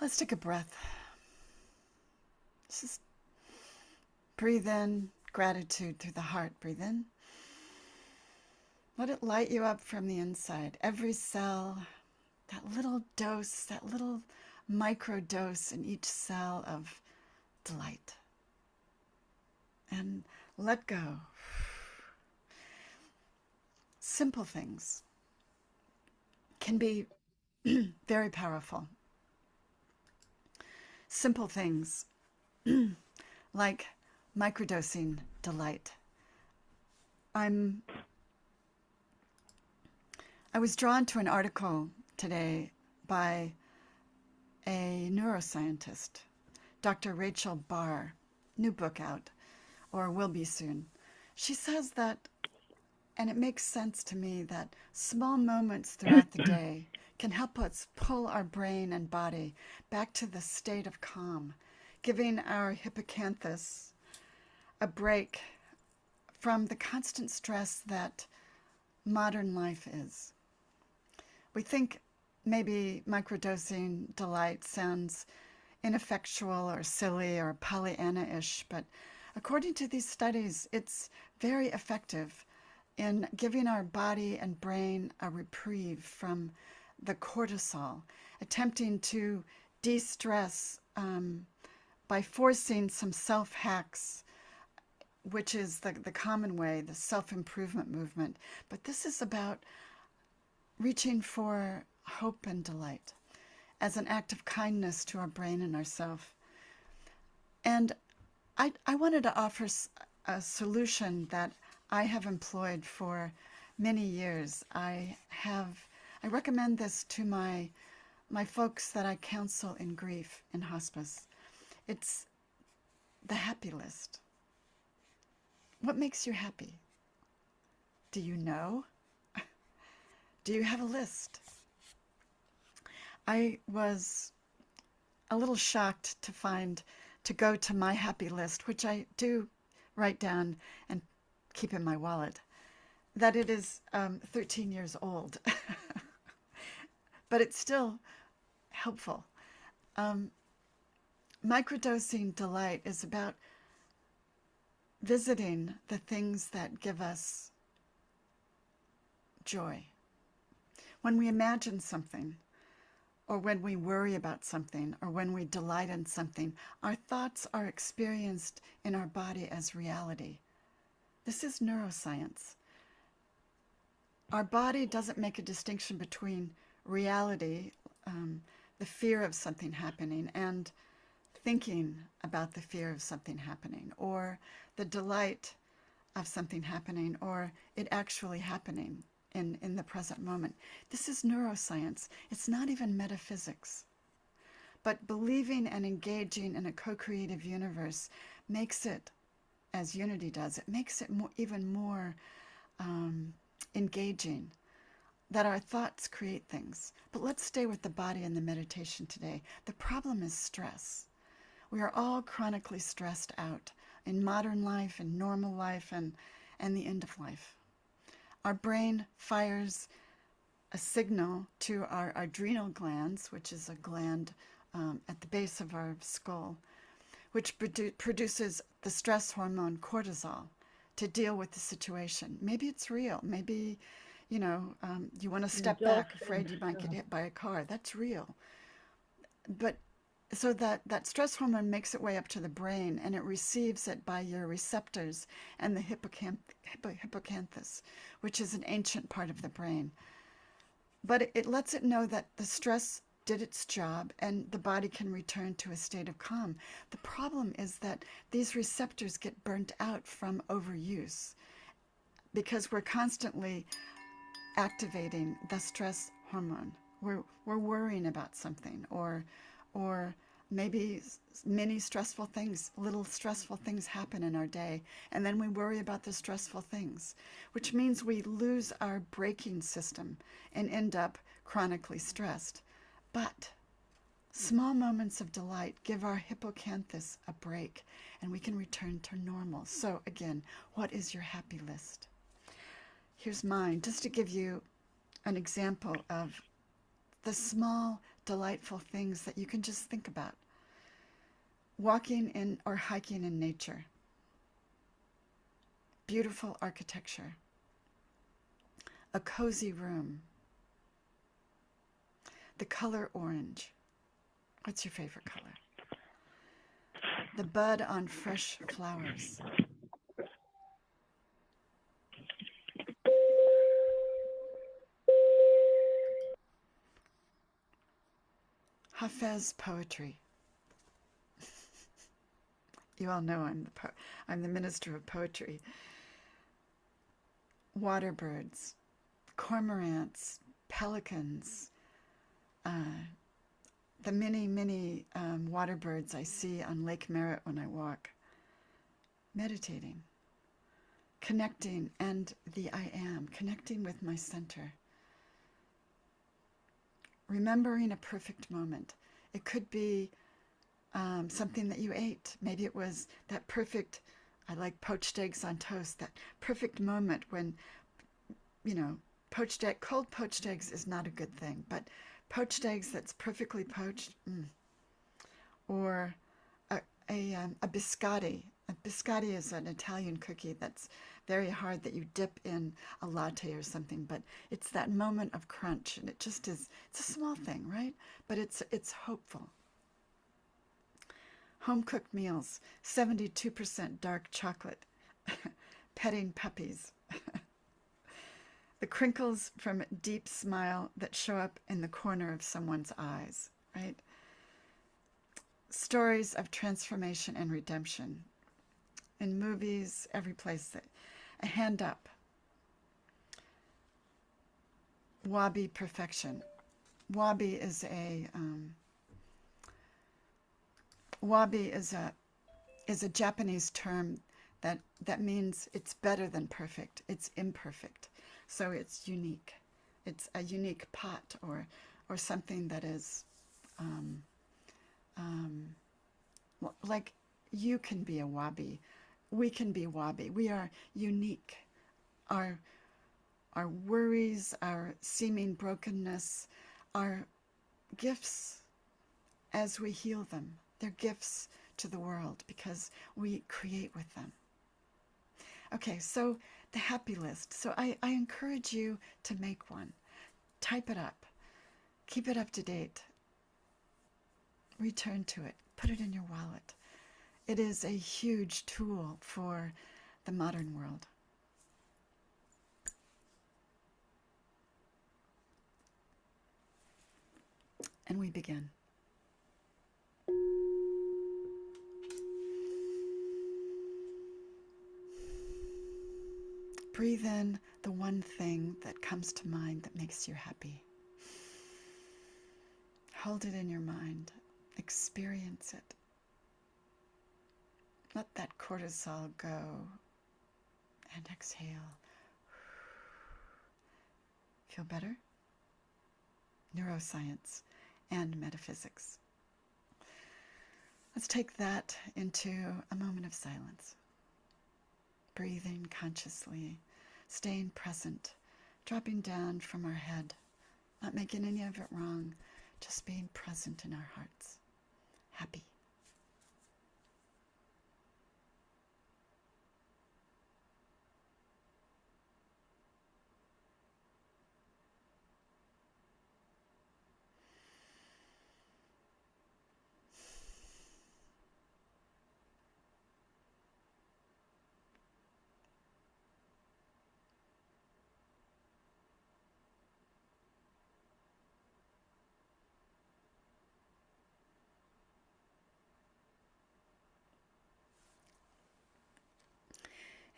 Let's take a breath. Just breathe in gratitude through the heart. Breathe in. Let it light you up from the inside. Every cell, that little dose, that little micro dose in each cell of delight. And let go. Simple things can be very powerful. Simple things like microdosing delight. I was drawn to an article today by a neuroscientist, Dr.Rachel Barr, new book out, or will be soon. She says that, and it makes sense to me, that small moments throughout the day can help us pull our brain and body back to the state of calm, giving our hippocampus a break from the constant stress that modern life is. We think maybe microdosing delight sounds ineffectual or silly or Pollyanna-ish, but according to these studies, it's very effective in giving our body and brain a reprieve from the cortisol, attempting to de-stress by forcing some self-hacks, which is the common way, the self-improvement movement. But this is about reaching for hope and delight as an act of kindness to our brain and ourself. And I wanted to offer a solution that I have employed for many years. I recommend this to my folks that I counsel in grief in hospice. It's the happy list. What makes you happy? Do you know? Do you have a list? I was a little shocked to go to my happy list, which I do write down and keep in my wallet, that it is 13 years old. But it's still helpful. Microdosing delight is about visiting the things that give us joy. When we imagine something, or when we worry about something, or when we delight in something, our thoughts are experienced in our body as reality. This is neuroscience. Our body doesn't make a distinction between reality, the fear of something happening, and thinking about the fear of something happening, or the delight of something happening, or it actually happening in the present moment. This is neuroscience. It's not even metaphysics. But believing and engaging in a co-creative universe makes it, as Unity does, it makes it even more engaging, that our thoughts create things. But let's stay with the body and the meditation today. The problem is stress. We are all chronically stressed out in modern life, in normal life, and the end of life. Our brain fires a signal to our adrenal glands, which is a gland at the base of our skull, which produces the stress hormone cortisol to deal with the situation. Maybe it's real. Maybe, you want to step back, afraid you might get hit by a car. That's real. But so that stress hormone makes its way up to the brain, and it receives it by your receptors and the hippocampus, which is an ancient part of the brain. But it lets it know that the stress did its job and the body can return to a state of calm. The problem is that these receptors get burnt out from overuse because we're constantly activating the stress hormone. We're worrying about something, or maybe many stressful things, little stressful things happen in our day, and then we worry about the stressful things, which means we lose our braking system and end up chronically stressed. But small moments of delight give our hippocampus a break, and we can return to normal. So again, what is your happy list? Here's mine, just to give you an example of the small delightful things that you can just think about. Walking in or hiking in nature. Beautiful architecture. A cozy room. The color orange. What's your favorite color? The bud on fresh flowers. Hafez poetry. You all know I'm the minister of poetry. Water birds, cormorants, pelicans, the many water birds I see on Lake Merritt when I walk. Meditating, connecting, and the I am, connecting with my center. Remembering a perfect moment. It could be something that you ate. Maybe it was that perfect, I like poached eggs on toast, that perfect moment when, cold poached eggs is not a good thing, but poached eggs that's perfectly poached, or a biscotti. A biscotti is an Italian cookie that's very hard that you dip in a latte or something, but it's that moment of crunch, and it just is, it's a small thing, right? But it's hopeful. Home-cooked meals, 72% dark chocolate, petting puppies. The crinkles from a deep smile that show up in the corner of someone's eyes, right? Stories of transformation and redemption. In movies, every place, a hand up. Wabi perfection. Wabi is a Japanese term that means it's better than perfect. It's imperfect. So it's unique. It's a unique pot or something that is like you can be a wabi. We can be wabi. We are unique. Our worries, our seeming brokenness, are gifts as we heal them. They're gifts to the world because we create with them. Okay, so the happy list. So I encourage you to make one. Type it up. Keep it up to date. Return to it. Put it in your wallet. It is a huge tool for the modern world. And we begin. Breathe in the one thing that comes to mind that makes you happy. Hold it in your mind. Experience it. Let that cortisol go. And exhale. Feel better? Neuroscience and metaphysics. Let's take that into a moment of silence. Breathing consciously, staying present, dropping down from our head, not making any of it wrong, just being present in our hearts. Happy.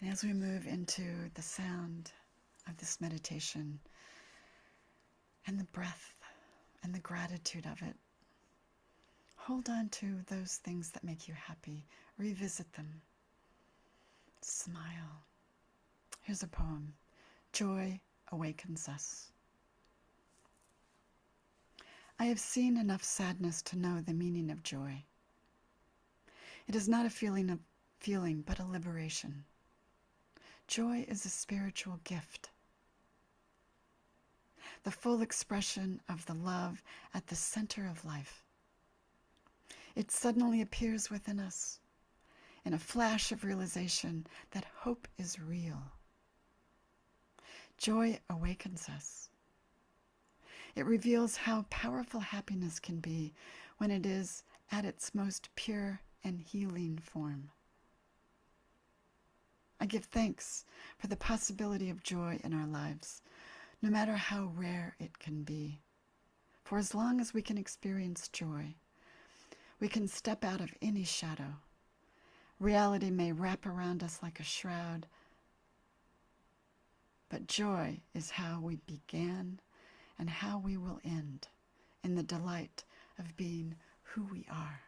And as we move into the sound of this meditation and the breath and the gratitude of it, hold on to those things that make you happy. Revisit them. Smile. Here's a poem. Joy awakens us. I have seen enough sadness to know the meaning of joy. It is not a feeling, but a liberation. Joy is a spiritual gift. the full expression of the love at the center of life. It suddenly appears within us in a flash of realization that hope is real. Joy awakens us. It reveals how powerful happiness can be when it is at its most pure and healing form. I give thanks for the possibility of joy in our lives, no matter how rare it can be. For as long as we can experience joy, we can step out of any shadow. Reality may wrap around us like a shroud, but joy is how we began and how we will end, in the delight of being who we are.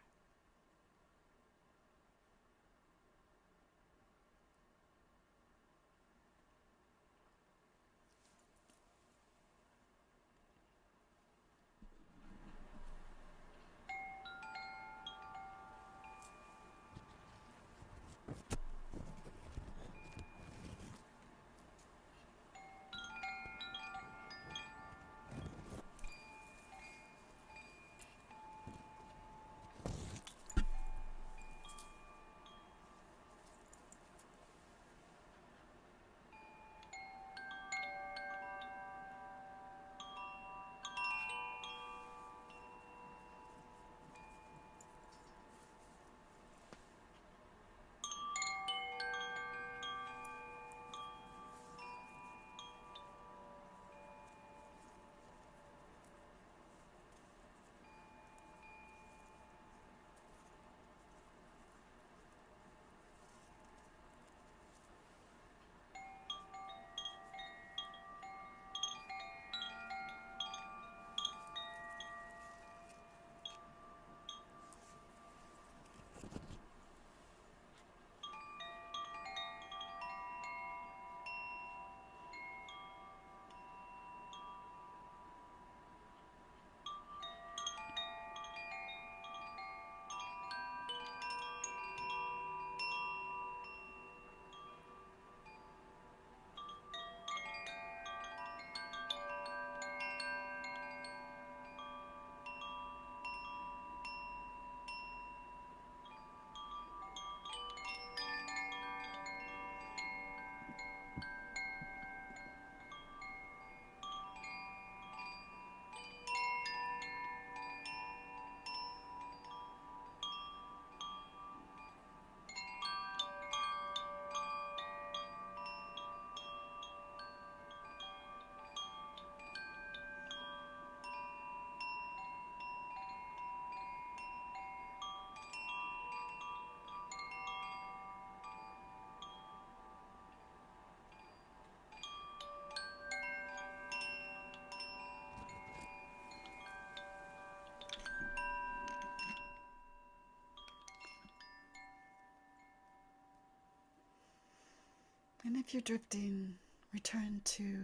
And if you're drifting, return to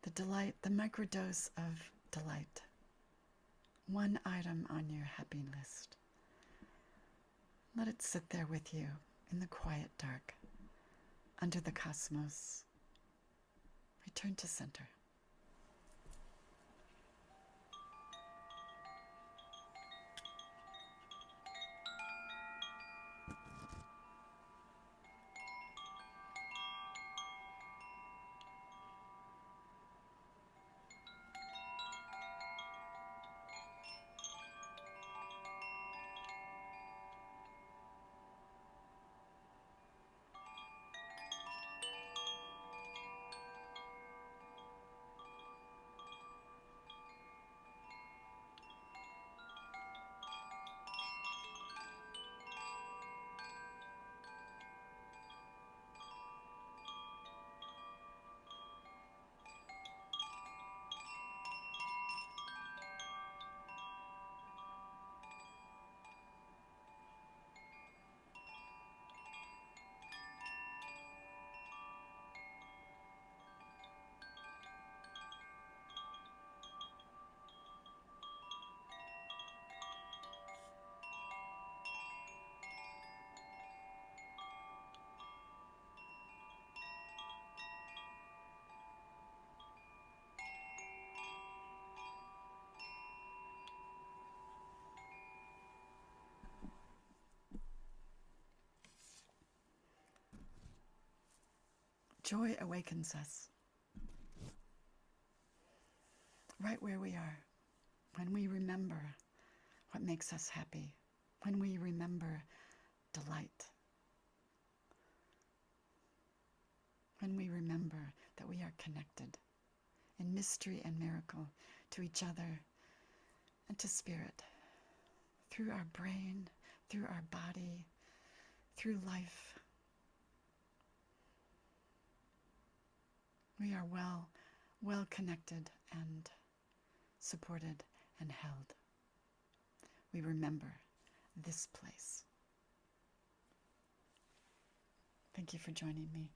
the delight, the microdose of delight. One item on your happy list. Let it sit there with you in the quiet dark, under the cosmos. Return to center. Joy awakens us right where we are, when we remember what makes us happy, when we remember delight, when we remember that we are connected in mystery and miracle to each other and to spirit, through our brain, through our body, through life. We are well connected and supported and held. We remember this place. Thank you for joining me.